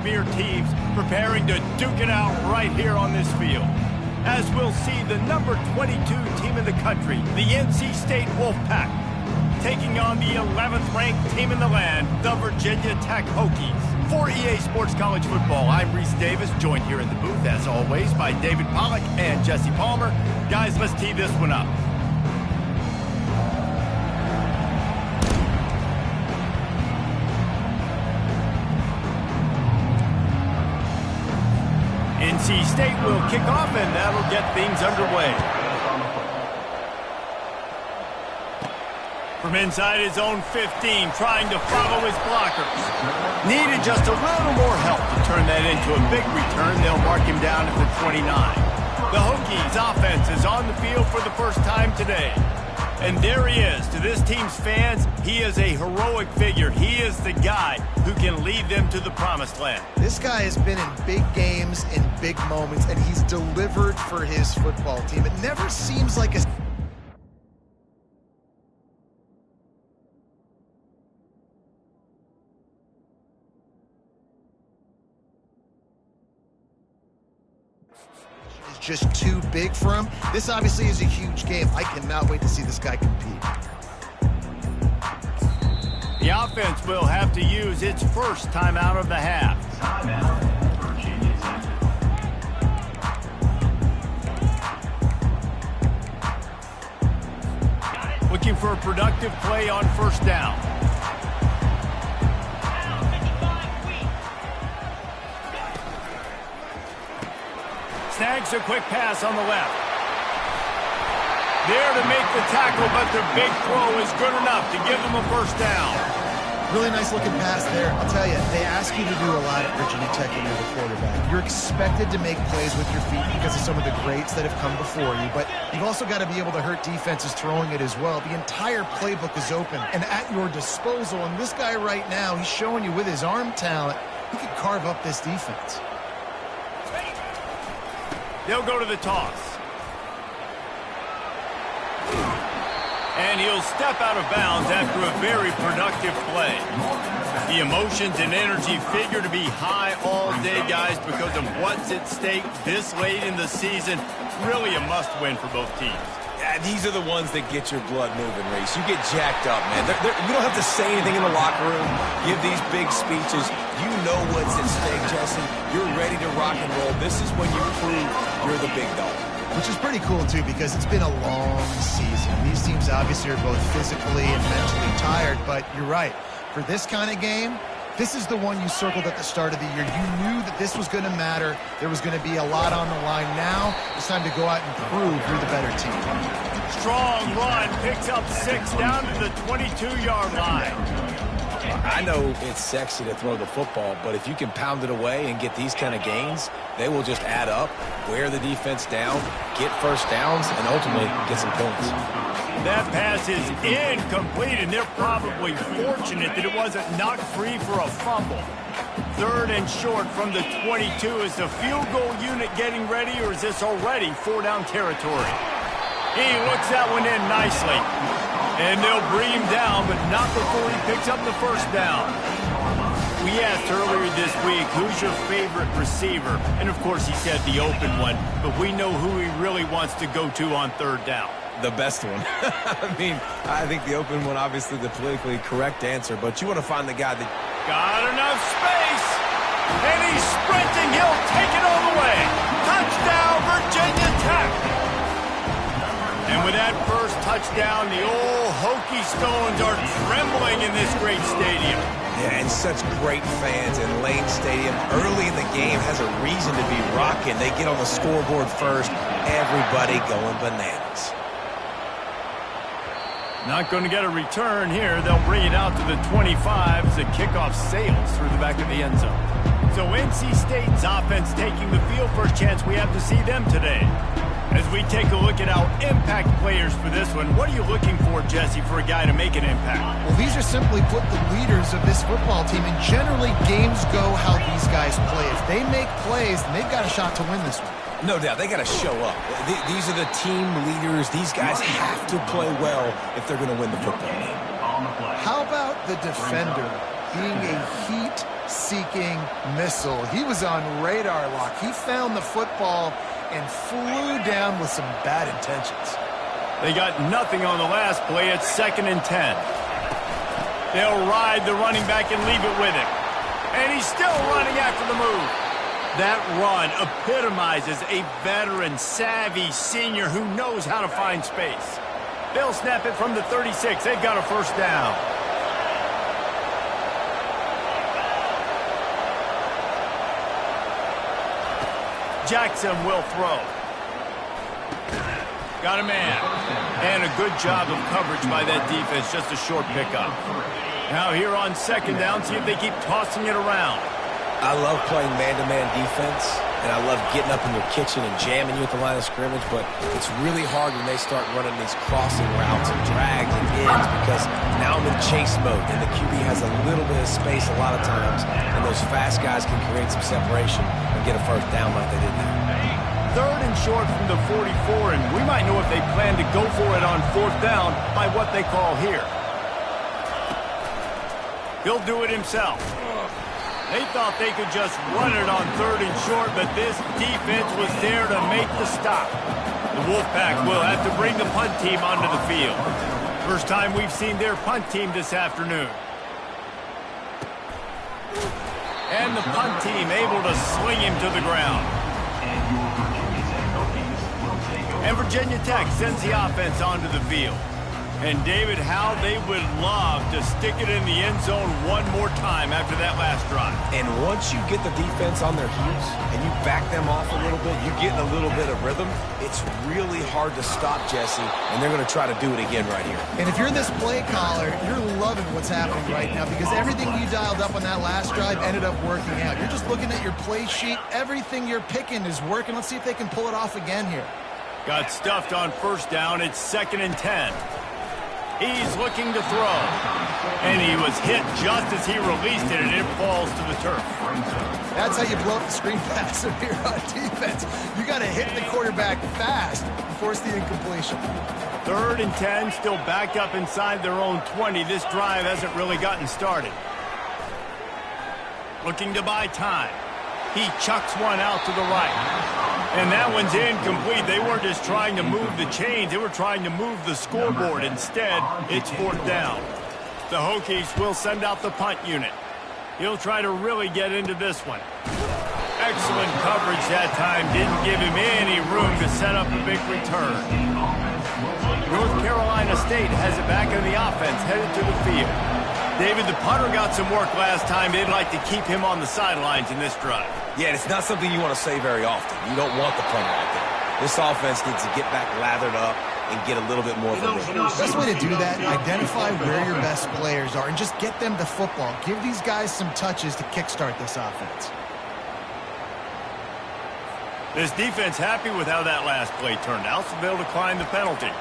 premier teams preparing to duke it out right here on this field. As we'll see, the number 22 team in the country, the NC State Wolfpack, taking on the 11th ranked team in the land, the Virginia Tech Hokies. For EA Sports College Football, I'm Reese Davis, joined here in the booth, as always, by David Pollack and Jesse Palmer. Guys, let's tee this one up. NC State will kick off, and that'll get things underway. From inside his own 15, trying to follow his blockers. Needed just a little more help to turn that into a big return. They'll mark him down at the 29. The Hokies offense is on the field for the first time today. And there he is. To this team's fans, he is a heroic figure. He is the guy who can lead them to the promised land. This guy has been in big games, in big moments, and he's delivered for his football team. It never seems like a... just too big for him. This obviously is a huge game. I cannot wait to see this guy compete. The offense will have to use its first timeout of the half. Looking for a productive play on first down. Snags a quick pass on the left. There to make the tackle, but their big throw is good enough to give them a first down. Really nice looking pass there. I'll tell you, they ask you to do a lot at Virginia Tech when you're the quarterback. You're expected to make plays with your feet because of some of the greats that have come before you, but you've also got to be able to hurt defenses throwing it as well. The entire playbook is open and at your disposal, and this guy right now, he's showing you with his arm talent, he could carve up this defense. They'll go to the toss. And he'll step out of bounds after a very productive play. The emotions and energy figure to be high all day, guys, because of what's at stake this late in the season. Really a must-win for both teams. Yeah, these are the ones that get your blood moving, Reese. You get jacked up, man. You don't have to say anything in the locker room, give these big speeches. You know what's at stake, Jesse. You're ready to rock and roll. This is when you prove you're the big dog. Which is pretty cool, too, because it's been a long season. These teams obviously are both physically and mentally tired, but you're right. For this kind of game, this is the one you circled at the start of the year. You knew that this was going to matter. There was going to be a lot on the line. Now it's time to go out and prove you're the better team. Strong run, picks up 6 down to the 22-yard line. I know it's sexy to throw the football, but if you can pound it away and get these kind of gains, they will just add up, wear the defense down, get first downs, and ultimately get some points. That pass is incomplete, and they're probably fortunate that it wasn't knocked free for a fumble. 3rd and short from the 22. Is the field goal unit getting ready, or is this already 4-down territory? He looks that one in nicely. And they'll bring him down, but not before he picks up the first down. We asked earlier this week, who's your favorite receiver? And, of course, he said the open one, but we know who he really wants to go to on 3rd down. The best one. I mean, I think the open one, obviously the politically correct answer, but you want to find the guy that... Got enough space, and he's sprinting. He'll take it all the way. Touchdown, Virginia Tech. And with that first touchdown, the old Hokie Stones are trembling in this great stadium. Yeah, and such great fans in Lane Stadium. Early in the game has a reason to be rocking. They get on the scoreboard first. Everybody going bananas. Not going to get a return here. They'll bring it out to the 25 as the kickoff sails through the back of the end zone. So NC State's offense taking the field for a chance. We have to see them today. As we take a look at our impact players for this one, what are you looking for, Jesse, for a guy to make an impact? Well, these are simply put the leaders of this football team, and generally games go how these guys play. If they make plays, then they've got a shot to win this one. No doubt, they got to show up. These are the team leaders. These guys have to play well if they're going to win the football game. How about the defender being a heat heat-seeking missile. He was on radar lock. He found the football and flew down with some bad intentions. They got nothing on the last play. It's 2nd and 10. They'll ride the running back and leave it with him. And he's still running after the move. That run epitomizes a veteran, savvy senior who knows how to find space. They'll snap it from the 36. They've got a first down. Jackson will throw. Got a man. And a good job of coverage by that defense. Just a short pickup. Now here on 2nd down, see if they keep tossing it around. I love playing man-to-man defense, and I love getting up in your kitchen and jamming you at the line of scrimmage, but it's really hard when they start running these crossing routes and drags and ends because now I'm in chase mode, and the QB has a little bit of space a lot of times, and those fast guys can create some separation and get a first down like they did there. 3rd and short from the 44, and we might know if they plan to go for it on 4th down by what they call here. He'll do it himself. They thought they could just run it on 3rd and short, but this defense was there to make the stop. The Wolfpack will have to bring the punt team onto the field. First time we've seen their punt team this afternoon. And the punt team able to sling him to the ground. And Virginia Tech sends the offense onto the field. And, David, how they would love to stick it in the end zone one more time after that last drive. And once you get the defense on their heels and you back them off a little bit, you get in a little bit of rhythm, it's really hard to stop, Jesse, and they're going to try to do it again right here. And if you're this play caller, you're loving what's happening right now because everything you dialed up on that last drive ended up working out. You're just looking at your play sheet. Everything you're picking is working. Let's see if they can pull it off again here. Got stuffed on 1st down. It's 2nd and 10. He's looking to throw. And he was hit just as he released it, and it falls to the turf. That's how you blow up the screen pass here on defense. You got to hit the quarterback fast and force the incompletion. 3rd and 10, still backed up inside their own 20. This drive hasn't really gotten started. Looking to buy time. He chucks one out to the right. And that one's incomplete. They weren't just trying to move the chains. They were trying to move the scoreboard. Instead, it's 4th down. The Hokies will send out the punt unit. He'll try to really get into this one. Excellent coverage that time. Didn't give him any room to set up a big return. North Carolina State has it back in the offense, headed to the field. David, the punter got some work last time. They'd like to keep him on the sidelines in this drive. Yeah, it's not something you want to say very often. You don't want the punter out there. This offense needs to get back lathered up and get a little bit more of a lift. Best way to do that, identify where your best players are and just get them the football. Give these guys some touches to kickstart this offense. This defense happy with how that last play turned out, so they'll decline the penalty.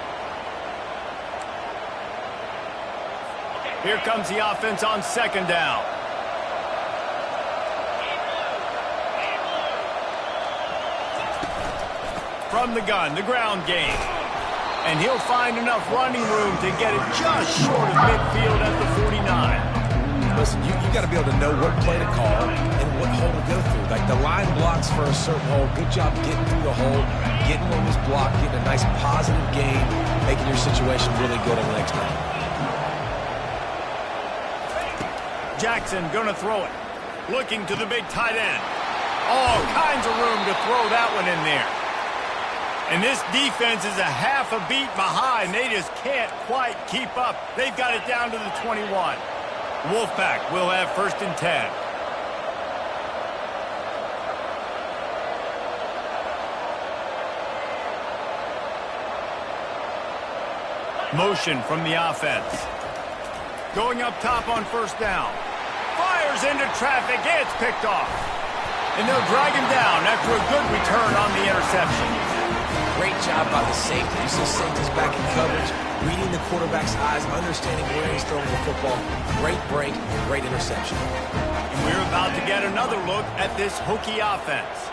Here comes the offense on 2nd down. From the gun, the ground game. And he'll find enough running room to get it just short of midfield at the 49. Listen, you got to be able to know what play to call and what hole to go through. Like the line blocks for a certain hole. Good job getting through the hole, getting on this block, getting a nice positive gain, making your situation really good on the next time. Jackson gonna throw it. Looking to the big tight end. All kinds of room to throw that one in there. And this defense is a half a beat behind. They just can't quite keep up. They've got it down to the 21. Wolfpack will have 1st and 10. Motion from the offense. Going up top on 1st down. Fires into traffic. It's picked off. And they'll drag him down after a good return on the interception. Great job by the safety. You see safety's back in coverage, reading the quarterback's eyes, understanding where he's throwing the football. Great break, great interception. And we're about to get another look at this Hokie offense.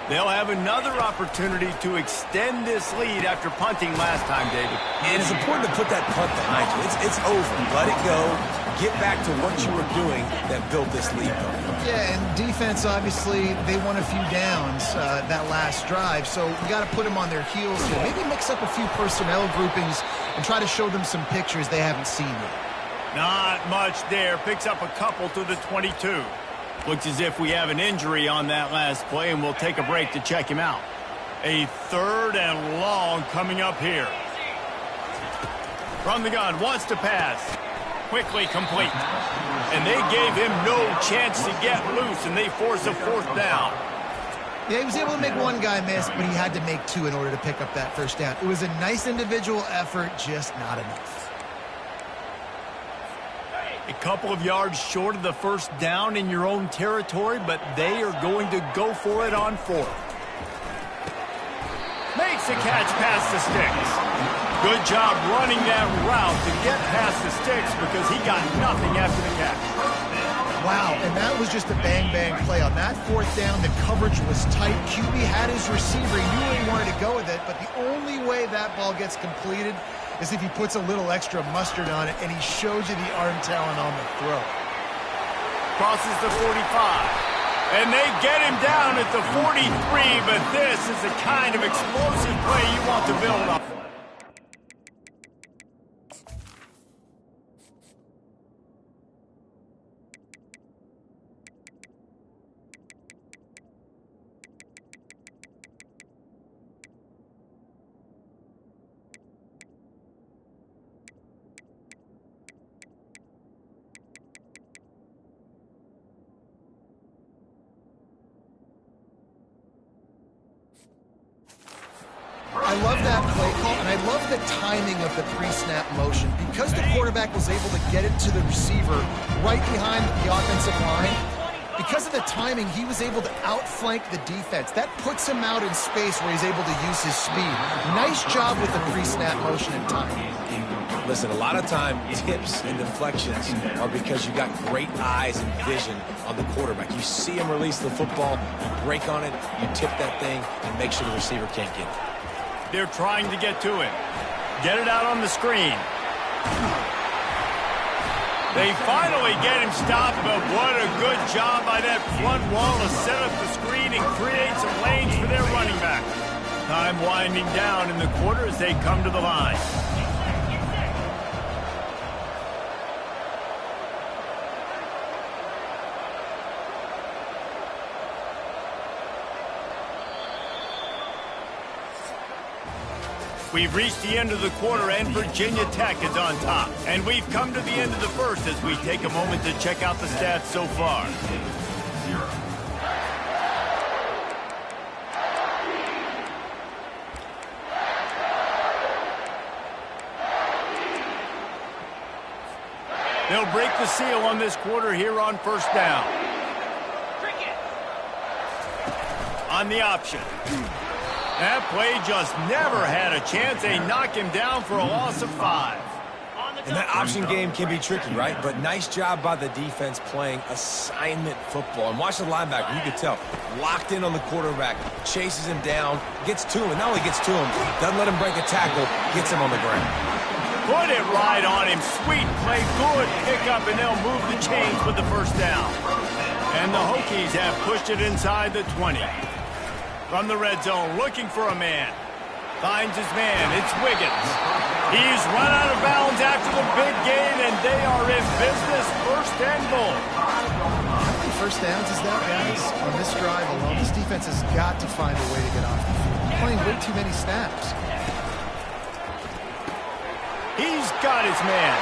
They'll have another opportunity to extend this lead after punting last time, David. And it's important to put that punt behind you. It's over. Let it go. get back to what you were doing that built this lead. Yeah, and defense, obviously, they won a few downs that last drive, so we got to put them on their heels here. Maybe mix up a few personnel groupings and try to show them some pictures they haven't seen yet. Not much there. Picks up a couple to the 22. Looks as if we have an injury on that last play, and we'll take a break to check him out. A 3rd and long coming up here. From the gun, wants to pass. Quickly complete. And they gave him no chance to get loose, and they force a 4th down. Yeah, he was able to make one guy miss, but he had to make 2 in order to pick up that 1st down. It was a nice individual effort, just not enough. A couple of yards short of the 1st down in your own territory, but they are going to go for it on 4th. Makes a catch past the sticks. Good job running that route to get past the sticks because he got nothing after the catch. Wow, and that was just a bang-bang play. On that 4th down, the coverage was tight. QB had his receiver. He knew where he wanted to go with it, but the only way that ball gets completed is if he puts a little extra mustard on it, and he shows you the arm talent on the throw. Crosses the 45. And they get him down at the 43, but this is the kind of explosive play you want to build up. I love that play call, and I love the timing of the pre-snap motion. Because the quarterback was able to get it to the receiver right behind the offensive line, because of the timing, he was able to outflank the defense. That puts him out in space where he's able to use his speed. Nice job with the pre-snap motion and timing. Listen, a lot of time, tips and deflections are because you got great eyes and vision on the quarterback. You see him release the football, you break on it, you tip that thing, and make sure the receiver can't get it. They're trying to get to him. Get it out on the screen. They finally get him stopped, but what a good job by that front wall to set up the screen and create some lanes for their running back. Time winding down in the quarter as they come to the line. We've reached the end of the quarter, and Virginia Tech is on top. And we've come to the end of the 1st as we take a moment to check out the stats so far. They'll break the seal on this quarter here on 1st down. On the option. That play just never had a chance. They knock him down for a loss of 5. And that option game can be tricky, right? But nice job by the defense playing assignment football. And watch the linebacker, you can tell, locked in on the quarterback, chases him down, gets to him, and not only gets to him, doesn't let him break a tackle, gets him on the ground. Put it right on him. Sweet play, good pickup, and they'll move the chains with the 1st down. And the Hokies have pushed it inside the 20. From the red zone, looking for a man. Finds his man. It's Wiggins. He's run out of bounds after the big gain, and they are in business. 1st and goal. How many 1st downs is that, guys? On this drive alone, this defense has got to find a way to get off the field. They're playing way too many snaps. He's got his man.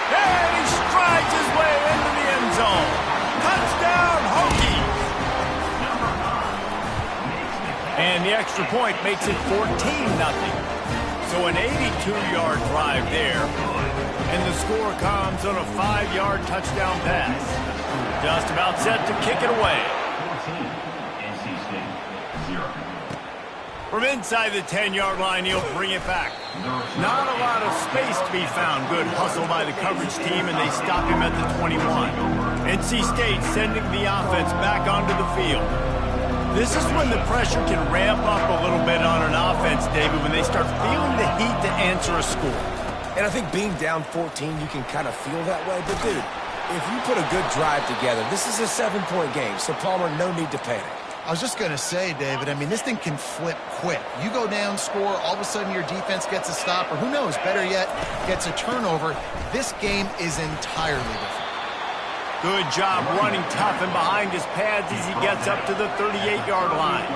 And he strides his way into the end zone. Touchdown, Hokies. And the extra point makes it 14-0. So an 82-yard drive there. And the score comes on a 5-yard touchdown pass. Just about set to kick it away. From inside the 10-yard line, he'll bring it back. Not a lot of space to be found. Good hustle by the coverage team, and they stop him at the 21. NC State sending the offense back onto the field. This is when the pressure can ramp up a little bit on an offense, David, when they start feeling the heat to answer a score. And I think being down 14, you can kind of feel that way. But, dude, if you put a good drive together, this is a 7-point game. So, Palmer, no need to panic. I was just going to say, David, I mean, this thing can flip quick. You go down, score, all of a sudden your defense gets a stop, or who knows, better yet, gets a turnover. This game is entirely different. Good job running tough and behind his pads as he gets up to the 38-yard line.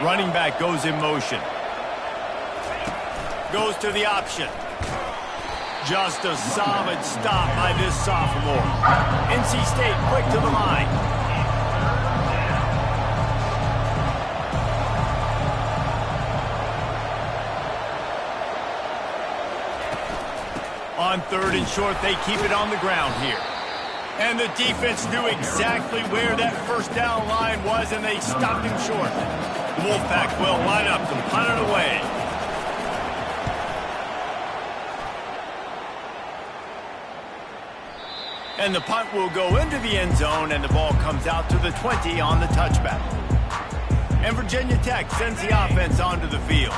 Running back goes in motion. Goes to the option. Just a solid stop by this sophomore. NC State quick to the line. On 3rd and short, they keep it on the ground here. And the defense knew exactly where that first down line was, and they stopped him short. Wolfpack will line up to punt it away. And the punt will go into the end zone, and the ball comes out to the 20 on the touchback. And Virginia Tech sends the offense onto the field.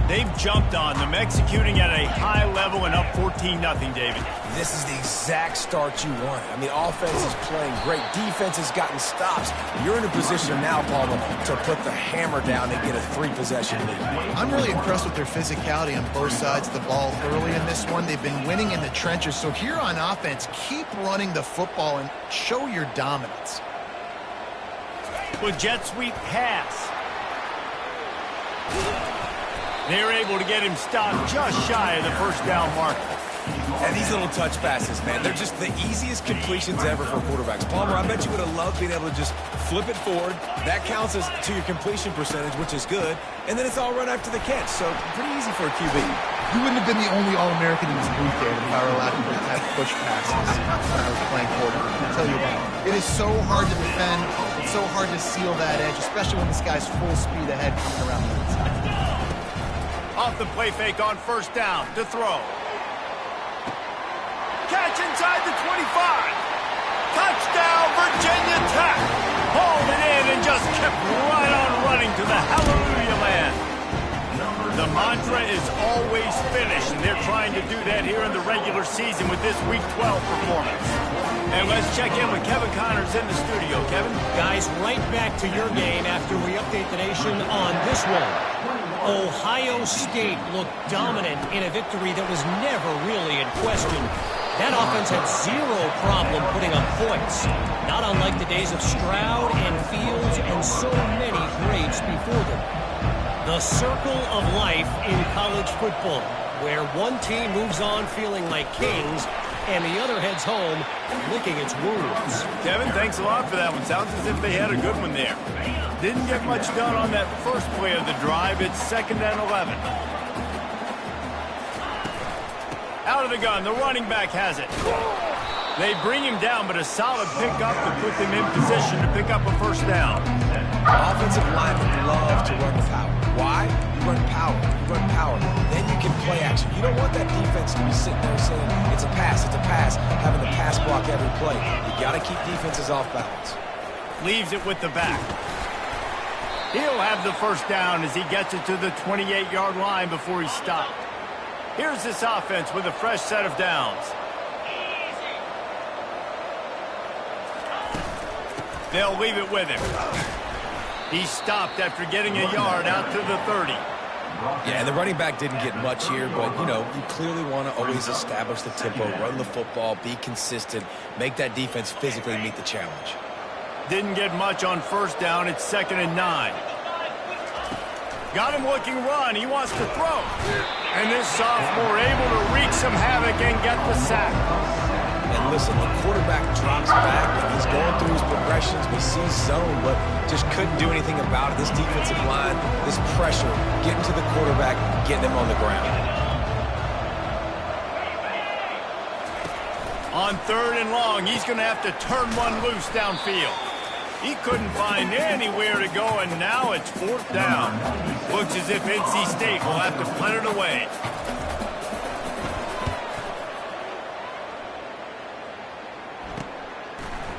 They've jumped on them, executing at a high level and up 14-0, David. This is the exact start you want. I mean, offense is playing great. Defense has gotten stops. You're in a position now, Palmer, to put the hammer down and get a 3-possession lead. I'm really impressed with their physicality on both sides of the ball early in this one. They've been winning in the trenches. So here on offense, keep running the football and show your dominance. With jet sweep pass. They're able to get him stopped just shy of the first down marker. And these little touch passes, man, they're just the easiest completions ever for quarterbacks. Palmer, I bet you would have loved being able to just flip it forward. That counts as to your completion percentage, which is good. And then it's all run after the catch, so pretty easy for a QB. You wouldn't have been the only All-American in this booth, David, if I were allowed to have push passes when I was playing quarterback. I'll tell you what, it is so hard to defend. It's so hard to seal that edge, especially when this guy's full speed ahead coming around the inside. Off the play fake on first down to throw. Catch inside the 25. Touchdown, Virginia Tech. Hauled it in and just kept right on running to the hallelujah land. The mantra is always finish, and they're trying to do that here in the regular season with this Week 12 performance. And let's check in with Kevin Connors in the studio. Kevin? Guys, right back to your game after we update the nation on this one. Ohio State looked dominant in a victory that was never really in question. That offense had zero problem putting up points, not unlike the days of Stroud and Fields and so many greats before them. The circle of life in college football, where one team moves on feeling like kings and the other heads home licking its wounds. Kevin, thanks a lot for that one. Sounds as if they had a good one there. Didn't get much done on that first play of the drive. It's 2nd and 11. Out of the gun, the running back has it. They bring him down, but a solid pickup to put them in position to pick up a first down. Offensive linemen love to run power. Why? You run power. You run power. Then you can play action. You don't want that defense to be sitting there saying, it's a pass, having to pass block every play. You got to keep defenses off balance. Leaves it with the back. He'll have the first down as he gets it to the 28-yard line before he's stopped. Here's this offense with a fresh set of downs. They'll leave it with him. He stopped after getting a yard out to the 30. Yeah, and the running back didn't get much here, but, you know, you clearly want to always establish the tempo, run the football, be consistent, make that defense physically meet the challenge. Didn't get much on first down. It's 2nd and 9. Got him looking run. He wants to throw. And this sophomore able to wreak some havoc and get the sack. And listen, the quarterback drops back, and he's going through his progressions. We see zone, but just couldn't do anything about it. This defensive line, this pressure, getting to the quarterback, getting him on the ground. On 3rd and long, he's going to have to turn one loose downfield. He couldn't find anywhere to go, and now it's 4th down. Looks as if NC State will have to punt it away.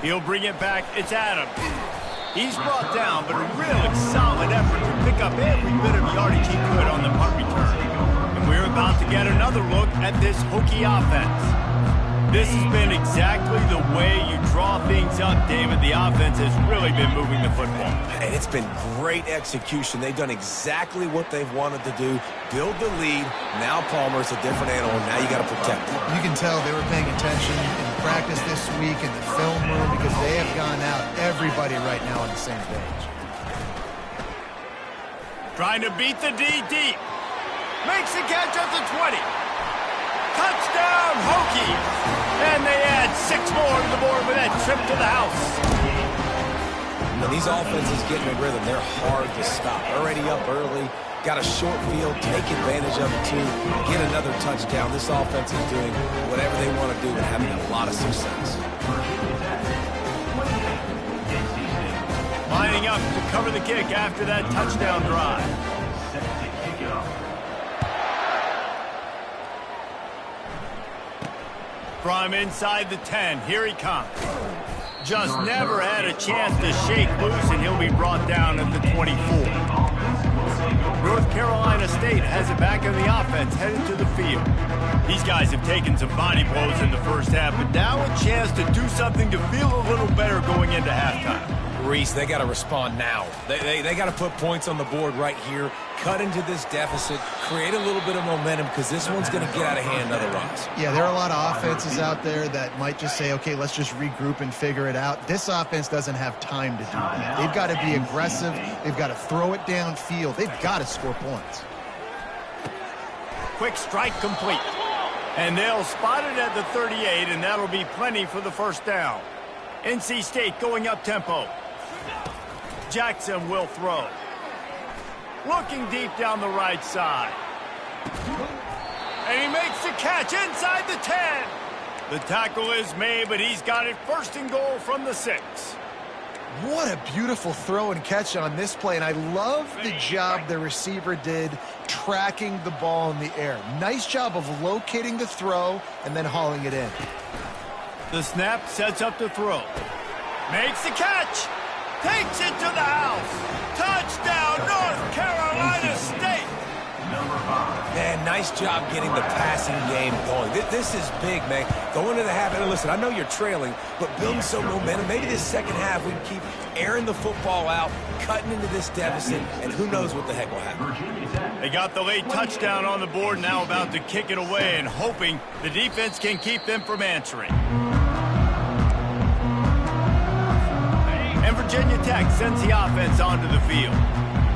He'll bring it back. It's Adams. He's brought down, but a really solid effort to pick up every bit of yardage he could on the punt return. And we're about to get another look at this Hokie offense. This has been exactly the way you draw things up, David. The offense has really been moving the football. And it's been great execution. They've done exactly what they've wanted to do. Build the lead. Now Palmer's a different animal. Now you got to protect him. You can tell they were paying attention in practice this week in the film room because they have gone out, everybody right now on the same page. Trying to beat the D deep. Makes the catch at the 20. Touchdown, Hokies! And they add 6 more to the board with that trip to the house. When these offenses get in a rhythm, they're hard to stop. Already up early, got a short field, take advantage of it too, get another touchdown. This offense is doing whatever they want to do and having a lot of success. Lining up to cover the kick after that touchdown drive. From inside the 10, here he comes. Just never had a chance to shake loose, and he'll be brought down at the 24. North Carolina State has it back in the offense, headed to the field. These guys have taken some body blows in the first half, but now a chance to do something to feel a little better going into halftime. Reese, they got to respond now. They got to put points on the board right here, cut into this deficit, create a little bit of momentum because this one's going to get out of hand otherwise. Yeah, there are a lot of offenses out there that might just say, okay, let's just regroup and figure it out. This offense doesn't have time to do that. They've got to be aggressive. They've got to throw it downfield. They've got to score points. Quick strike complete. And they'll spot it at the 38, and that'll be plenty for the first down. NC State going up tempo. Jackson will throw. Looking deep down the right side. And he makes the catch inside the 10. The tackle is made, but he's got it first and goal from the 6. What a beautiful throw and catch on this play, and I love the job the receiver did tracking the ball in the air. Nice job of locating the throw and then hauling it in. The snap sets up the throw. Makes the catch. Takes it to the house. Touchdown, North Carolina State. Man, nice job getting the passing game going. This is big, man. Going into the half, and listen, I know you're trailing, but building some momentum. Maybe this second half we can keep airing the football out, cutting into this deficit, and who knows what the heck will happen. They got the late touchdown on the board, now about to kick it away and hoping the defense can keep them from answering. And Virginia Tech sends the offense onto the field.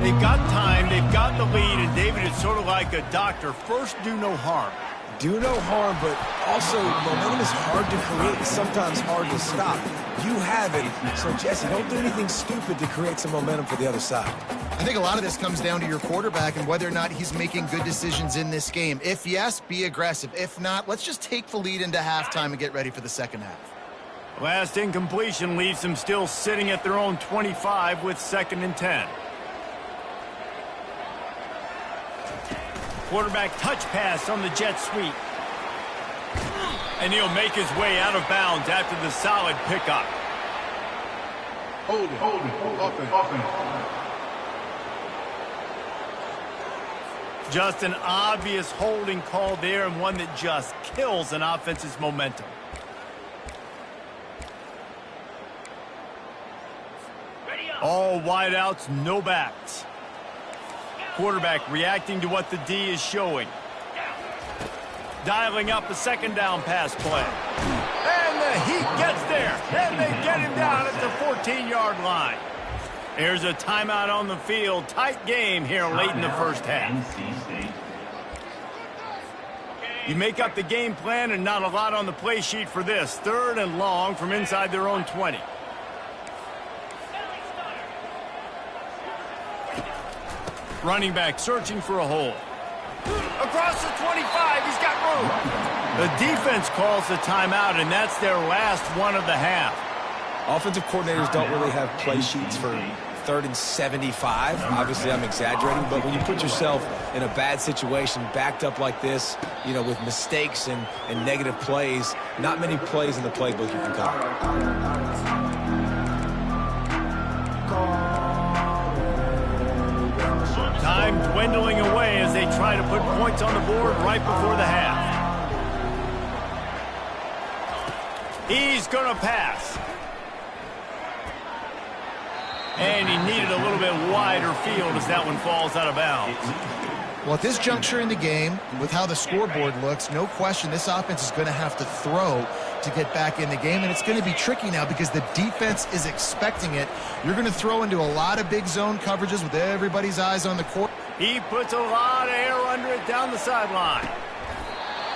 They've got time, they've got the lead, and David is sort of like a doctor. First, do no harm. Do no harm, but also momentum is hard to create and sometimes hard to stop. You have it, so Jesse, don't do anything stupid to create some momentum for the other side. I think a lot of this comes down to your quarterback and whether or not he's making good decisions in this game. If yes, be aggressive. If not, let's just take the lead into halftime and get ready for the second half. Last incompletion leaves them still sitting at their own 25 with 2nd and 10. Quarterback touch pass on the jet sweep. And he'll make his way out of bounds after the solid pickup. Hold it. Offense. Just an obvious holding call there, and one that just kills an offense's momentum. All wideouts, no backs. Quarterback reacting to what the D is showing. Dialing up a 2nd down pass play. And the Heat gets there. And they get him down at the 14-yard line. There's a timeout on the field. Tight game here late in the first half. You make up the game plan and not a lot on the play sheet for this. 3rd and long from inside their own 20. Running back searching for a hole. Across the 25, he's got room. The defense calls the timeout, and that's their last one of the half. Offensive coordinators don't really have play sheets for 3rd and 75. Obviously, I'm exaggerating, but when you put yourself in a bad situation, backed up like this, you know, with mistakes and negative plays, not many plays in the playbook you can call. try to put points on the board right before the half. He's going to pass. And he needed a little bit wider field as that one falls out of bounds. Well, at this juncture in the game, with how the scoreboard looks, no question this offense is going to have to throw to get back in the game, and it's going to be tricky now because the defense is expecting it. You're going to throw into a lot of big zone coverages with everybody's eyes on the court. He puts a lot of air under it down the sideline.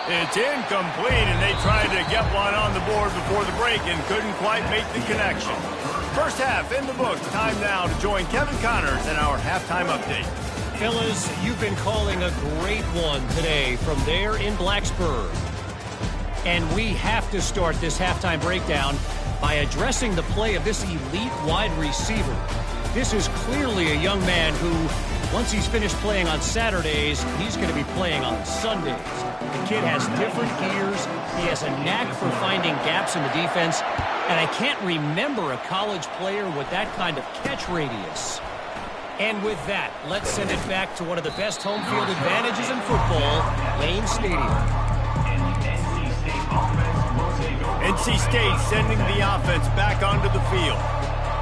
It's incomplete, and they tried to get one on the board before the break and couldn't quite make the connection. First half in the books. Time now to join Kevin Connors in our halftime update. Fellas, you've been calling a great one today from there in Blacksburg. And we have to start this halftime breakdown by addressing the play of this elite wide receiver. This is clearly a young man who, once he's finished playing on Saturdays, he's going to be playing on Sundays. The kid has different gears. He has a knack for finding gaps in the defense. And I can't remember a college player with that kind of catch radius. And with that, let's send it back to one of the best home field advantages in football, Lane Stadium. NC State sending the offense back onto the field.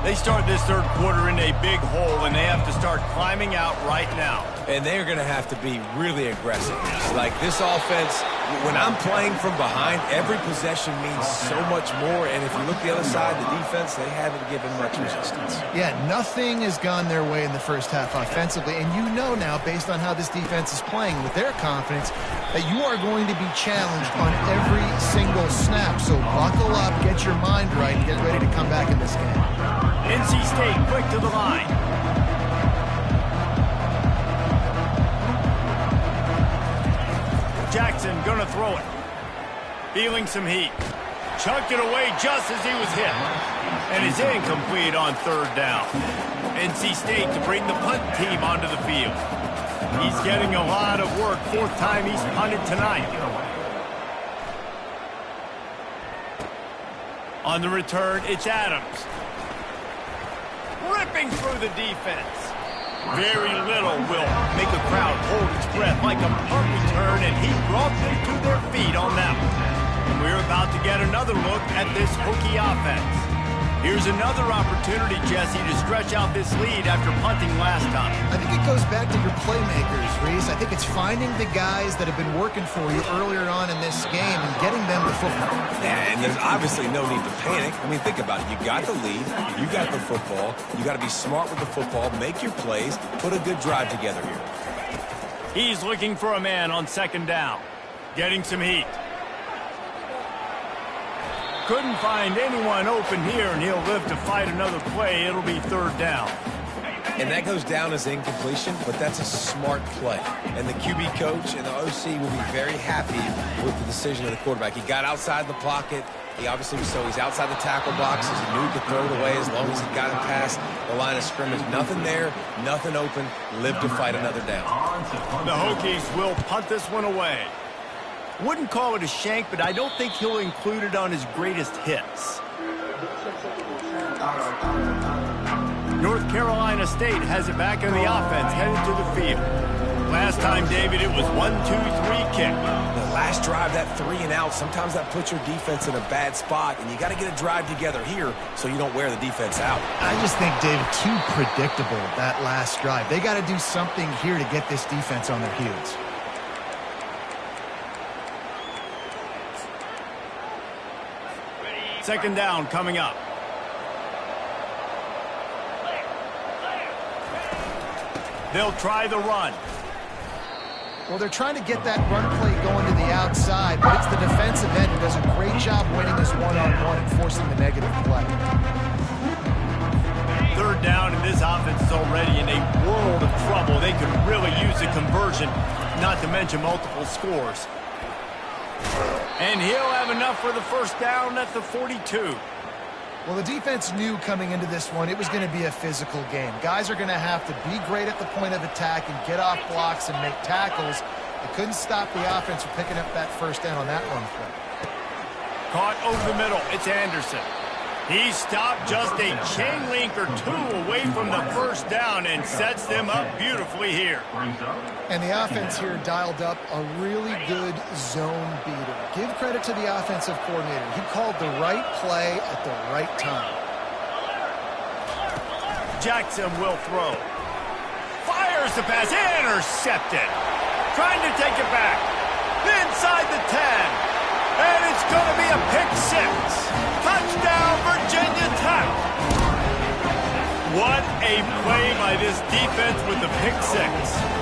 They start this third quarter in a big hole, and they have to start climbing out right now. And they're going to have to be really aggressive. Like this offense, when I'm playing from behind, every possession means so much more. And if you look the other side, the defense, they haven't given much resistance. Yeah, nothing has gone their way in the first half offensively. And you know now, based on how this defense is playing with their confidence, that you are going to be challenged on every single snap. So buckle up, get your mind right, and get ready to come back in this game. NC State quick to the line. Jackson gonna throw it. Feeling some heat. Chucked it away just as he was hit. And is incomplete on third down. NC State to bring the punt team onto the field. He's getting a lot of work. Fourth time he's punted tonight. On the return, it's Adams. Ripping through the defense. Very little will make a crowd hold its breath like a punt return, and he brought them to their feet on that one. And we're about to get another look at this Hokie offense. Here's another opportunity, Jesse, to stretch out this lead after punting last time. I think it goes back to your playmakers, Reese. I think it's finding the guys that have been working for you earlier on in this game and getting them the football. Yeah, and there's obviously no need to panic. I mean, think about it. You got the lead. You got the football. You got to be smart with the football. Make your plays. Put a good drive together here. He's looking for a man on second down. Getting some heat. Couldn't find anyone open here, and he'll live to fight another play. It'll be third down. And that goes down as incompletion, but that's a smart play. And the QB coach and the OC will be very happy with the decision of the quarterback. He got outside the pocket. He obviously was he's outside the tackle box. He knew he could throw it away as long as he got it past the line of scrimmage. Nothing there, nothing open. Live to fight another down. The Hokies will punt this one away. Wouldn't call it a shank, but I don't think he'll include it on his greatest hits. North Carolina State has it back in the offense, headed to the field. Last time, David, it was 1-2-3 kick. The last drive, that 3 and out, sometimes that puts your defense in a bad spot, and you got to get a drive together here so you don't wear the defense out. I just think, David, too predictable, that last drive. They got to do something here to get this defense on their heels. Second down coming up. They'll try the run. Well, they're trying to get that run play going to the outside, but it's the defensive end who does a great job winning this one-on-one and forcing the negative play. Third down, and this offense is already in a world of trouble. They could really use a conversion, not to mention multiple scores. And he'll have enough for the first down at the 42. Well, the defense knew coming into this one it was going to be a physical game. Guys are going to have to be great at the point of attack and get off blocks and make tackles. They couldn't stop the offense from picking up that first down on that run play. Caught over the middle. It's Anderson. He stopped just a chain link or two away from the first down and sets them up beautifully here. And the offense here dialed up a really good zone beater. Give credit to the offensive coordinator. He called the right play at the right time. Jackson will throw. Fires the pass. Intercepted. Trying to take it back. Inside the 10. And it's going to be a pick six. Touchdown, Virginia Tech. What a play by this defense with the pick six.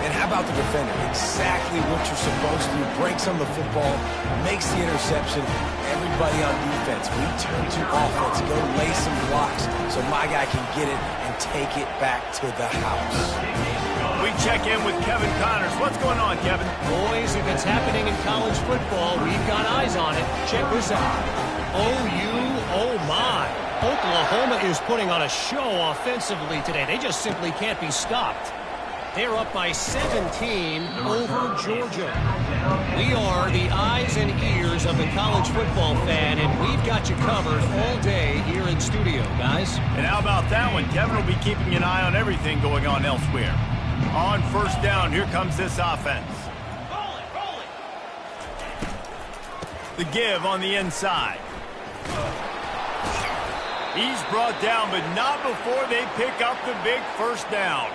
And how about the defender? Exactly what you're supposed to do. Breaks on the football, makes the interception. Everybody on defense, we turn to offense. Go lay some blocks so my guy can get it and take it back to the house. We check in with Kevin Connors. What's going on, Kevin? Boys, if it's happening in college football, we've got eyes on it. Check this out. Oh my. Oklahoma is putting on a show offensively today. They just simply can't be stopped. They're up by 17 over Georgia. We are the eyes and ears of the college football fan, and we've got you covered all day here in studio, guys. And how about that one? Kevin will be keeping an eye on everything going on elsewhere. On first down, here comes this offense. The give on the inside. He's brought down, but not before they pick up the big first down.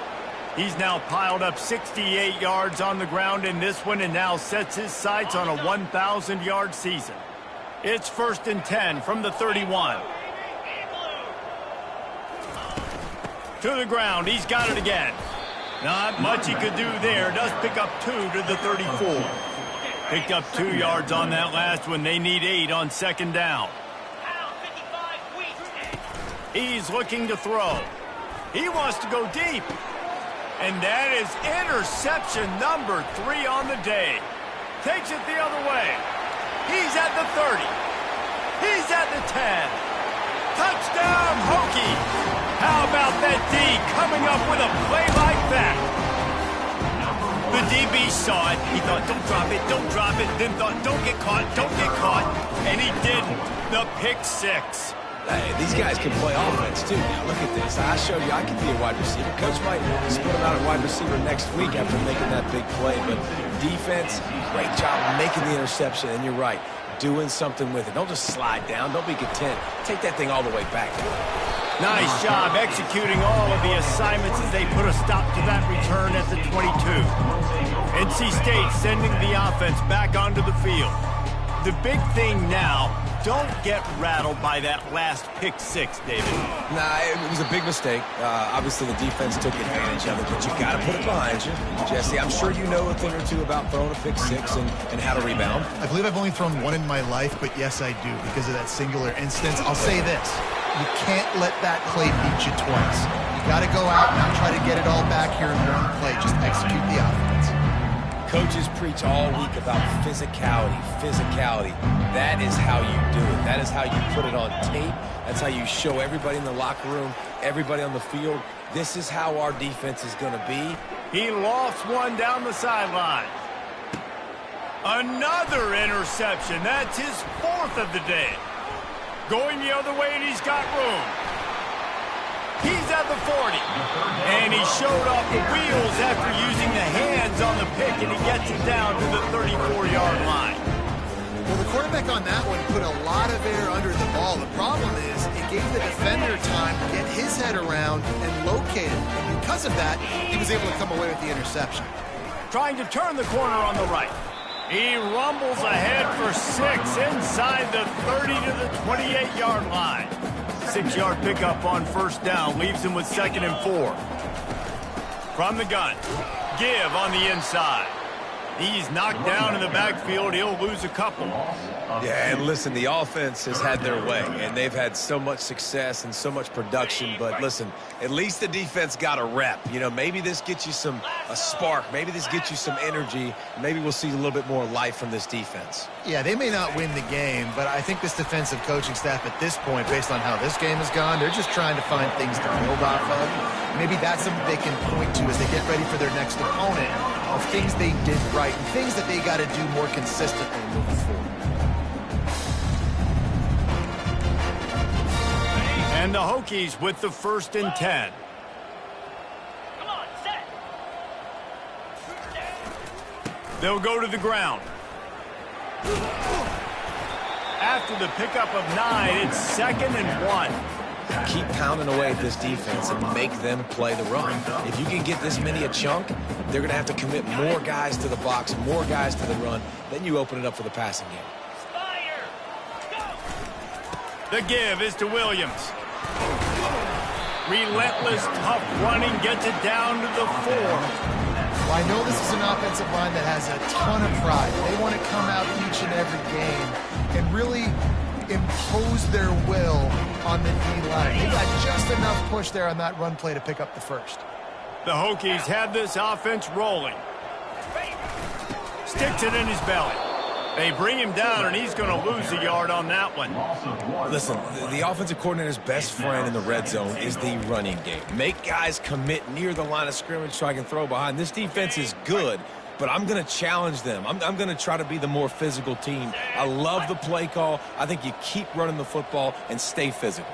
He's now piled up 68 yards on the ground in this one and now sets his sights on a 1,000-yard season. It's 1st and 10 from the 31. To the ground. He's got it again. Not much he could do there. Does pick up 2 to the 34. Picked up 2 yards on that last one. They need 8 on second down. He's looking to throw. He wants to go deep. And that is interception number 3 on the day. Takes it the other way. He's at the 30. He's at the 10. Touchdown, Hokie. How about that D coming up with a play like that? The DB saw it. He thought, don't drop it, don't drop it. Then thought, don't get caught, don't get caught. And he didn't. The pick six. Hey, these guys can play offense, too. Now, look at this. I showed you I can be a wide receiver. Coach might split him out at wide receiver next week after making that big play. But defense, great job making the interception. And you're right, doing something with it. Don't just slide down. Don't be content. Take that thing all the way back. Nice job executing all of the assignments as they put a stop to that return at the 22. NC State sending the offense back onto the field. The big thing now, don't get rattled by that last pick six, David. Nah, it was a big mistake. Obviously, the defense took advantage of it, but you got to put it behind you. Jesse, I'm sure you know a thing or two about throwing a pick six and how to rebound. I believe I've only thrown one in my life, but yes, I do. Because of that singular instance, I'll say this. You can't let that play beat you twice. You got to go out and not try to get it all back here in one play. Just execute the offense. Coaches preach all week about physicality. That is how you do it. That is how you put it on tape. That's how you show everybody in the locker room, everybody on the field. This is how our defense is going to be. He lost one down the sideline. Another interception. That's his 4th of the day. Going the other way, and he's got room. He's at the 40. And he showed off the wheels after using the hands on the pick, and he gets it down to the 34-yard line. Well, the quarterback on that one put a lot of air under the ball. The problem is it gave the defender time to get his head around and locate it. And because of that, he was able to come away with the interception. Trying to turn the corner on the right. He rumbles ahead for 6 inside the 30 to the 28-yard line. 6-yard pickup on first down leaves him with 2nd and 4. From the gun, give on the inside. He's knocked down in the backfield. He'll lose a couple. Yeah, and listen, the offense has had their way, and they've had so much success and so much production. But listen, at least the defense got a rep. You know, maybe this gets you a spark. Maybe this gets you some energy. Maybe we'll see a little bit more life from this defense. Yeah, they may not win the game, but I think this defensive coaching staff at this point, based on how this game has gone, they're just trying to find things to build off of. Maybe that's something they can point to as they get ready for their next opponent, of things they did right and things that they got to do more consistently moving forward. And the Hokies with the 1st and 10. Come on, set. They'll go to the ground. After the pickup of 9, it's 2nd and 1. Keep pounding away at this defense and make them play the run. If you can get this many a chunk, they're going to have to commit more guys to the box, more guys to the run. Then you open it up for the passing game. Fire. Go. The give is to Williams. Relentless, tough running gets it down to the 4. Well, I know this is an offensive line that has a ton of pride. They want to come out each and every game and really impose their will on the D-line. They got just enough push there on that run play to pick up the 1st. The Hokies have this offense rolling. Sticks it in his belly. They bring him down, and he's going to lose a yard on that one. Listen, the offensive coordinator's best friend in the red zone is the running game. Make guys commit near the line of scrimmage so I can throw behind. This defense is good, but I'm going to challenge them. I'm going to try to be the more physical team. I love the play call. I think you keep running the football and stay physical.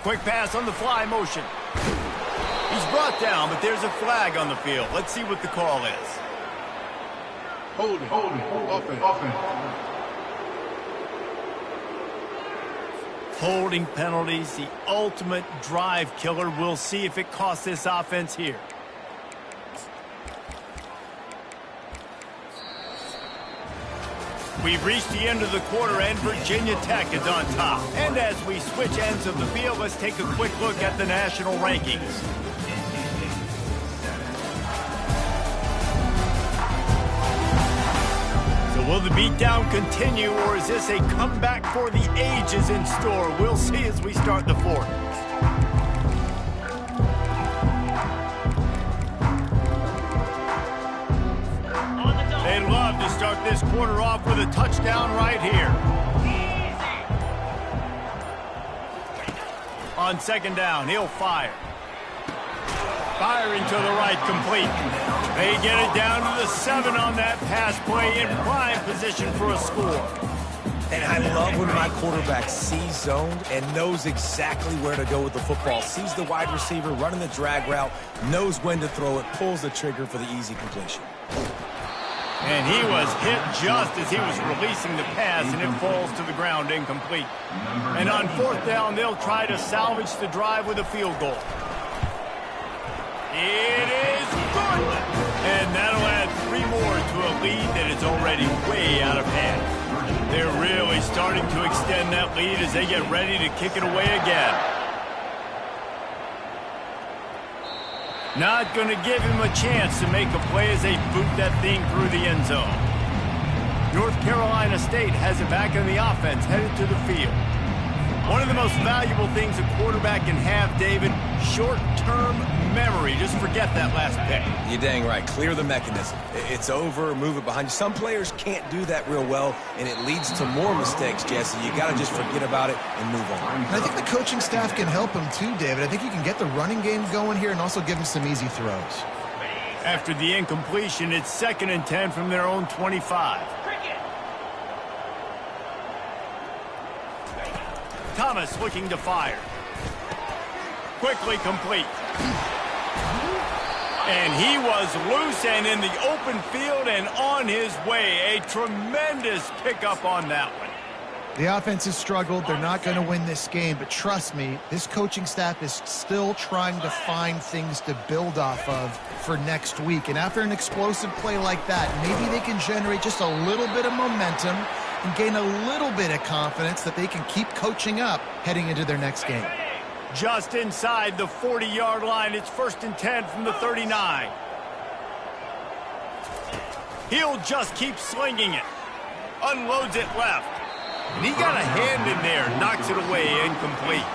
Quick pass on the fly motion. He's brought down, but there's a flag on the field. Let's see what the call is. Holding. Offense. Holding penalties, the ultimate drive killer. We'll see if it costs this offense here. We've reached the end of the quarter, and Virginia Tech is on top. And as we switch ends of the field, let's take a quick look at the national rankings. So will the beatdown continue, or is this a comeback for the ages in store? We'll see as we start the 4th. They'd love to start this quarter off with a touchdown right here. On 2nd down, he'll fire. Firing to the right, complete. They get it down to the 7 on that pass play, in prime position for a score. And I love when my quarterback sees zoned and knows exactly where to go with the football. Sees the wide receiver running the drag route, knows when to throw it, pulls the trigger for the easy completion. And he was hit just as he was releasing the pass, and it falls to the ground incomplete. And on 4th down, they'll try to salvage the drive with a field goal. It is good! And that'll add 3 more to a lead that is already way out of hand. They're really starting to extend that lead as they get ready to kick it away again. Not going to give him a chance to make a play as they boot that thing through the end zone. North Carolina State has it back in the offense, headed to the field. One of the most valuable things a quarterback can have, David, short-term memory. Just forget that last pick. You're dang right. Clear the mechanism. It's over, move it behind you. Some players can't do that real well, and it leads to more mistakes, Jesse. You got to just forget about it and move on. And I think the coaching staff can help him too, David. I think you can get the running game going here and also give him some easy throws. After the incompletion, it's 2nd and 10 from their own 25. Thomas looking to fire. Quickly complete. And he was loose and in the open field and on his way. A tremendous pickup on that one. The offense has struggled. They're not going to win this game, but trust me, this coaching staff is still trying to find things to build off of for next week. And after an explosive play like that, maybe they can generate just a little bit of momentum and gain a little bit of confidence that they can keep coaching up heading into their next game. Just inside the 40-yard line, it's 1st and 10 from the 39. He'll just keep slinging it. Unloads it left. And he got a hand in there, knocks it away, incomplete.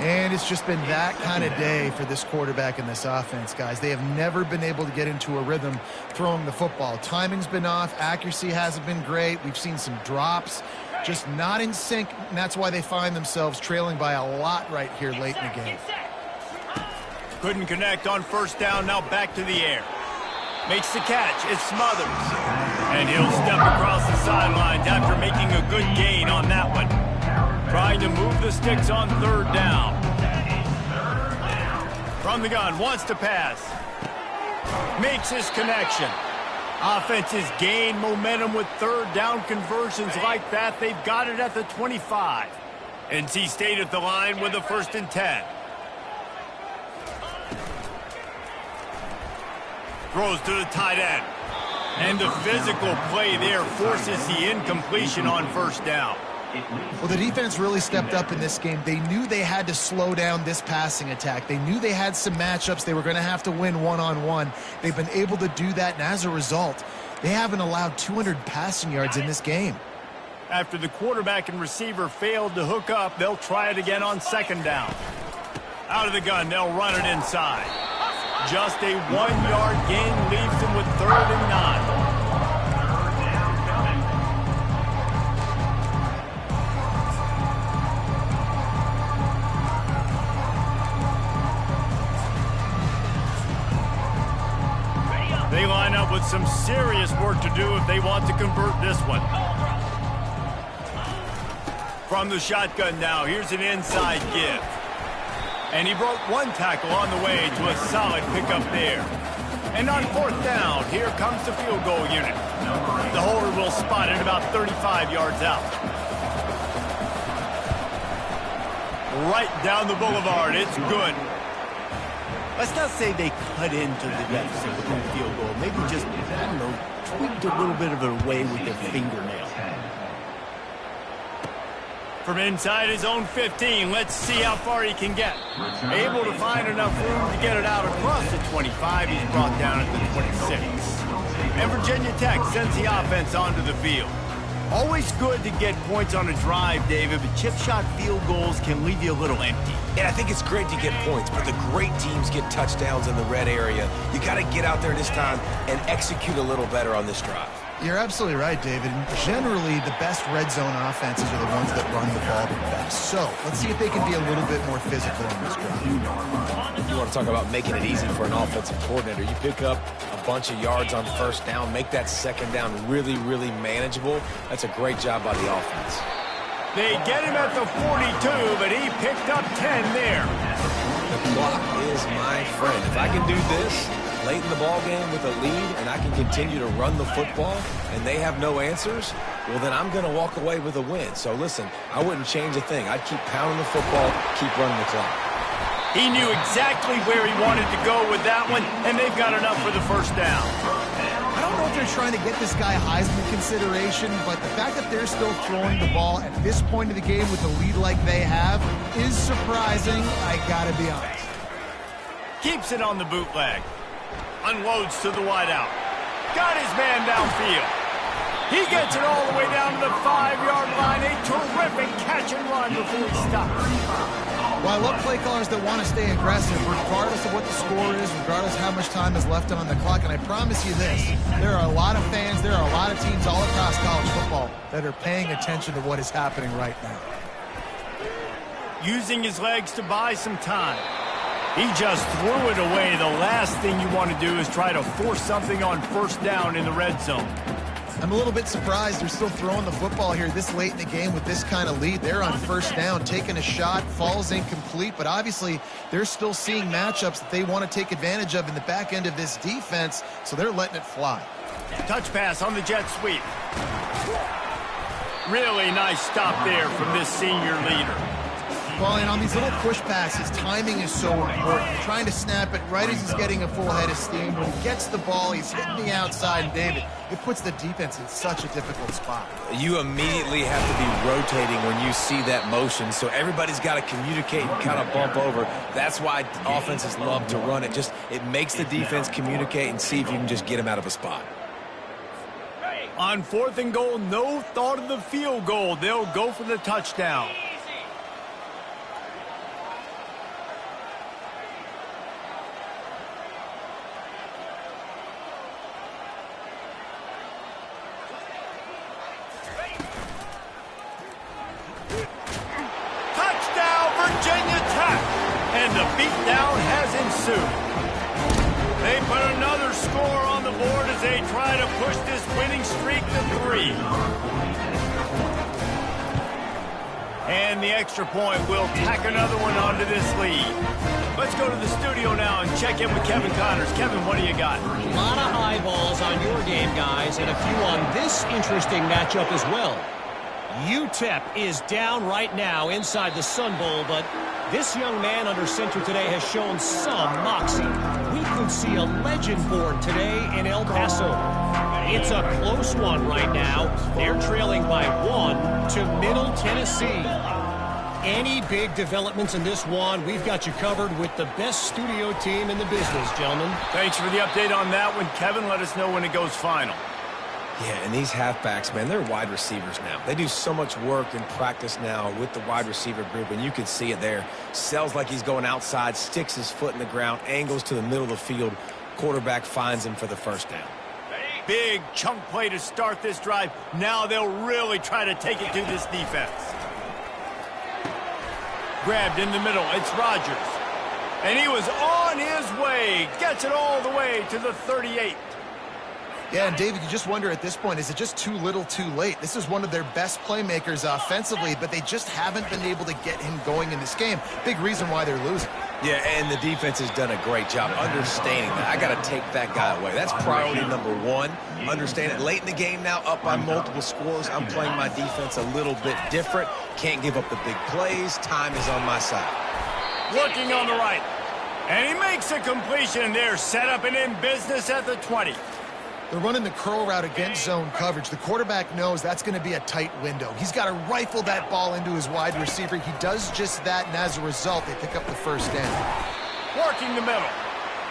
And it's just been that kind of day for this quarterback and this offense, guys. They have never been able to get into a rhythm throwing the football. Timing's been off. Accuracy hasn't been great. We've seen some drops, just not in sync, and that's why they find themselves trailing by a lot right here late in the game. Couldn't connect on first down, now back to the air. Makes the catch, it's Smothers. And he'll step across the sidelines after making a good gain on that one. Trying to move the sticks on third down. From the gun, wants to pass. Makes his connection. Offenses gain momentum with third down conversions like that. They've got it at the 25. NC State at the line with a 1st and 10. Throws to the tight end. And the physical play there forces the incompletion on first down. Well, the defense really stepped up in this game. They knew they had to slow down this passing attack. They knew they had some matchups they were going to have to win one-on-one. They've been able to do that, and as a result, they haven't allowed 200 passing yards in this game. After the quarterback and receiver failed to hook up, they'll try it again on 2nd down. Out of the gun, they'll run it inside. Just a 1-yard gain leaves them with 3rd and 9. They line up with some serious work to do if they want to convert this one. From the shotgun now, here's an inside give. And he broke one tackle on the way to a solid pickup there. And on 4th down, here comes the field goal unit. The holder will spot it about 35 yards out. Right down the boulevard, it's good. Let's not say they cut into the deficit with the field goal. Maybe just, I don't know, tweaked a little bit of it away with their fingernail. From inside his own 15, let's see how far he can get. Able to find enough room to get it out across the 25. He's brought down at the 26. And Virginia Tech sends the offense onto the field. Always good to get points on a drive, David, but chip shot field goals can leave you a little empty. And I think it's great to get points, but the great teams get touchdowns in the red area. You got to get out there this time and execute a little better on this drive. You're absolutely right, David. Generally, the best red zone offenses are the ones that run the ball the best. So, let's see if they can be a little bit more physical in this drive. You want to talk about making it easy for an offensive coordinator. You pick up a bunch of yards on first down, make that 2nd down really, really manageable. That's a great job by the offense. They get him at the 42, but he picked up 10 there. The clock is my friend. If I can do this late in the ball game with a lead and I can continue to run the football and they have no answers, well, then I'm going to walk away with a win. So, listen, I wouldn't change a thing. I'd keep pounding the football, keep running the clock. He knew exactly where he wanted to go with that one, and they've got enough for the 1st down. I don't know if they're trying to get this guy Heisman consideration, but the fact that they're still throwing the ball at this point of the game with a lead like they have is surprising, I gotta be honest. Keeps it on the bootleg. Unloads to the wideout. Got his man downfield. He gets it all the way down to the 5-yard line. A terrific catch and run before he stops. Well, I love play callers that want to stay aggressive regardless of what the score is, regardless of how much time is left on the clock. And I promise you this, there are a lot of fans, there are a lot of teams all across college football that are paying attention to what is happening right now. Using his legs to buy some time. He just threw it away. The last thing you want to do is try to force something on 1st down in the red zone. I'm a little bit surprised they're still throwing the football here this late in the game with this kind of lead. They're on 1st down, taking a shot, falls incomplete, but obviously they're still seeing matchups that they want to take advantage of in the back end of this defense, so they're letting it fly. Touch pass on the jet sweep. Really nice stop there from this senior leader. Well, and on these little push passes, timing is so important. You're trying to snap it right as he's getting a full head of steam. When he gets the ball, he's hitting the outside, and David, it puts the defense in such a difficult spot. You immediately have to be rotating when you see that motion, so everybody's got to communicate and kind of bump over. That's why offenses love to run it. It makes the defense communicate and see if you can just get him out of a spot. On 4th and goal, no thought of the field goal. They'll go for the touchdown. Easy. Touchdown, Virginia Tech! And the beatdown has ensued. They put another score on the board as they try to push this winning streak to 3. And the extra point will tack another one onto this lead. Let's go to the studio now and check in with Kevin Connors. Kevin, what do you got? A lot of eyeballs on your game, guys, and a few on this interesting matchup as well. UTEP is down right now inside the Sun Bowl, but this young man under center today has shown some moxie. We could see a legend born today in El Paso. It's a close one right now. They're trailing by 1 to Middle Tennessee. Any big developments in this one, we've got you covered with the best studio team in the business, gentlemen. Thanks for the update on that one, Kevin. Let us know when it goes final. Yeah, and these halfbacks, man, they're wide receivers now. They do so much work in practice now with the wide receiver group, and you can see it there. Sells like he's going outside, sticks his foot in the ground, angles to the middle of the field. Quarterback finds him for the first down. Big chunk play to start this drive. Now they'll really try to take it to this defense. Grabbed in the middle. It's Rodgers. And he was on his way. Gets it all the way to the 38. Yeah, and David, you just wonder at this point, is it just too little too late? This is one of their best playmakers offensively, but they just haven't been able to get him going in this game. Big reason why they're losing. Yeah, and the defense has done a great job understanding that. I got to take that guy away. That's priority number 1. Understand it. Late in the game now, up by multiple scores. I'm playing my defense a little bit different. Can't give up the big plays. Time is on my side. Working on the right. And he makes a completion there. Set up and in business at the 20. They're running the curl route against zone coverage. The quarterback knows that's going to be a tight window. He's got to rifle that ball into his wide receiver. He does just that, and as a result, they pick up the first down. Working the middle.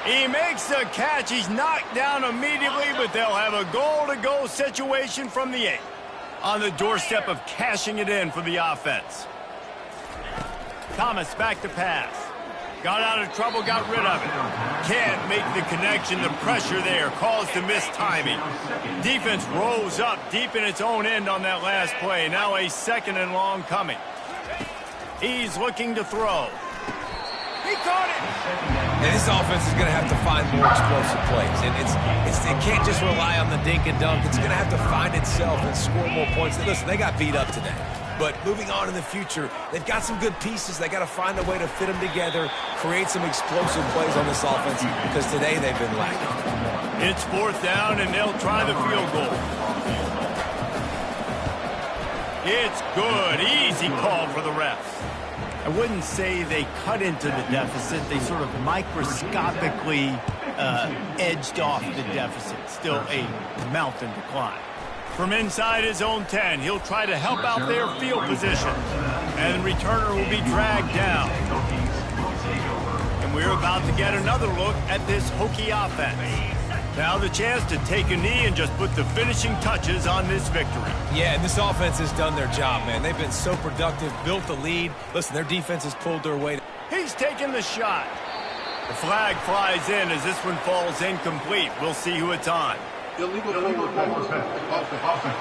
He makes the catch. He's knocked down immediately, but they'll have a goal-to-go situation from the 8. On the doorstep of cashing it in for the offense. Thomas back to pass. Got out of trouble, got rid of it. Can't make the connection. The pressure there caused the missed timing. Defense rose up deep in its own end on that last play. Now a 2nd and long coming. He's looking to throw. He caught it. And this offense is going to have to find more explosive plays. And it can't just rely on the dink and dunk. It's going to have to find itself and score more points. Listen, they got beat up today. But moving on in the future, they've got some good pieces. They got to find a way to fit them together, create some explosive plays on this offense, because today they've been lacking. It's 4th down, and they'll try the field goal. It's good. Easy call for the refs. I wouldn't say they cut into the deficit. They sort of microscopically edged off the deficit. Still a mountain to climb. From inside his own 10, he'll try to help out their field position. And the returner will be dragged down. And we're about to get another look at this Hokie offense. Now the chance to take a knee and just put the finishing touches on this victory. Yeah, and this offense has done their job, man. They've been so productive, built the lead. Listen, their defense has pulled their weight. He's taking the shot. The flag flies in as this one falls incomplete. We'll see who it's on. Illegal forward pass. Offense.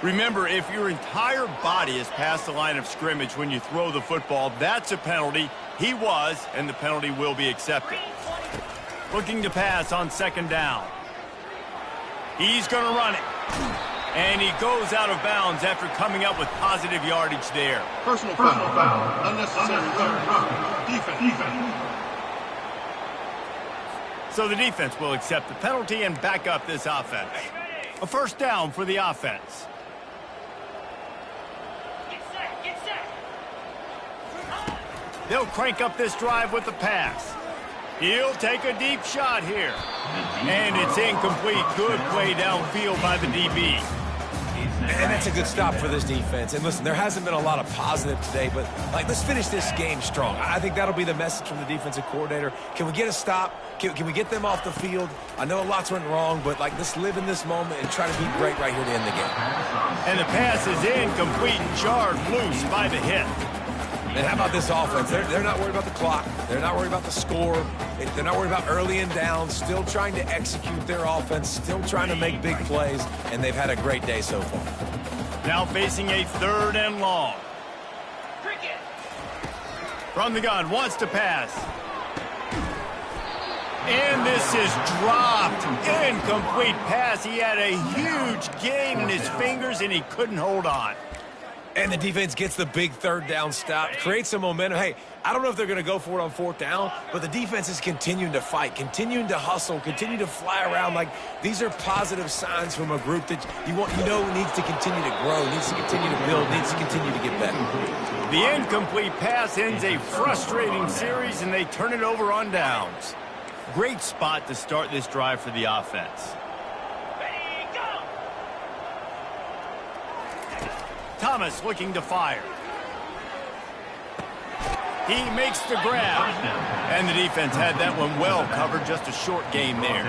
Remember, if your entire body is past the line of scrimmage when you throw the football, that's a penalty. He was, and the penalty will be accepted. Looking to pass on 2nd down. He's going to run it. And he goes out of bounds after coming up with positive yardage there. Personal foul. Unnecessary roughness. Defense. So the defense will accept the penalty and back up this offense. A 1st down for the offense. Get set. They'll crank up this drive with the pass. He'll take a deep shot here. And it's incomplete. Good play downfield by the DB. And that's a good stop for this defense. And listen, there hasn't been a lot of positive today, but let's finish this game strong. I think that'll be the message from the defensive coordinator. Can we get a stop? Can we get them off the field? I know lots went wrong, but let's live in this moment and try to be great right here to end the game. And the pass is incomplete and jarred loose by the hit. And how about this offense? They're not worried about the clock. They're not worried about the score. They're not worried about early and down. Still trying to execute their offense. Still trying to make big plays. And they've had a great day so far. Now facing a 3rd and long. Cricket. From the gun, wants to pass. And this is dropped. Incomplete pass. He had a huge gain in his fingers, and he couldn't hold on. And the defense gets the big 3rd down stop, creates some momentum. Hey, I don't know if they're going to go for it on 4th down, but the defense is continuing to fight, continuing to hustle, continue to fly around. These are positive signs from a group that you know needs to continue to grow, needs to continue to build, needs to continue to get better. The incomplete pass ends a frustrating series, and they turn it over on downs. Great spot to start this drive for the offense. Ready, go! Thomas looking to fire. He makes the grab. And the defense had that one well covered. Just a short game there.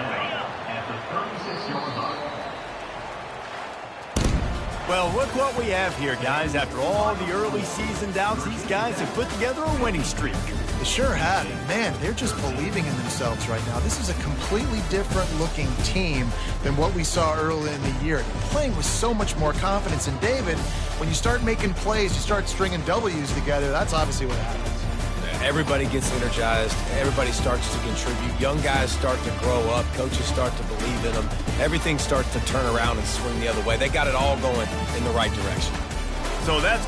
Well, look what we have here, guys. After all the early season doubts, these guys have put together a winning streak. They sure have. And man, they're just believing in themselves right now. This is a completely different looking team than what we saw early in the year. Playing with so much more confidence. And David, when you start making plays, you start stringing W's together, that's obviously what happens. Everybody gets energized. Everybody starts to contribute. Young guys start to grow up. Coaches start to believe in them. Everything starts to turn around and swing the other way. They got it all going in the right direction. So that's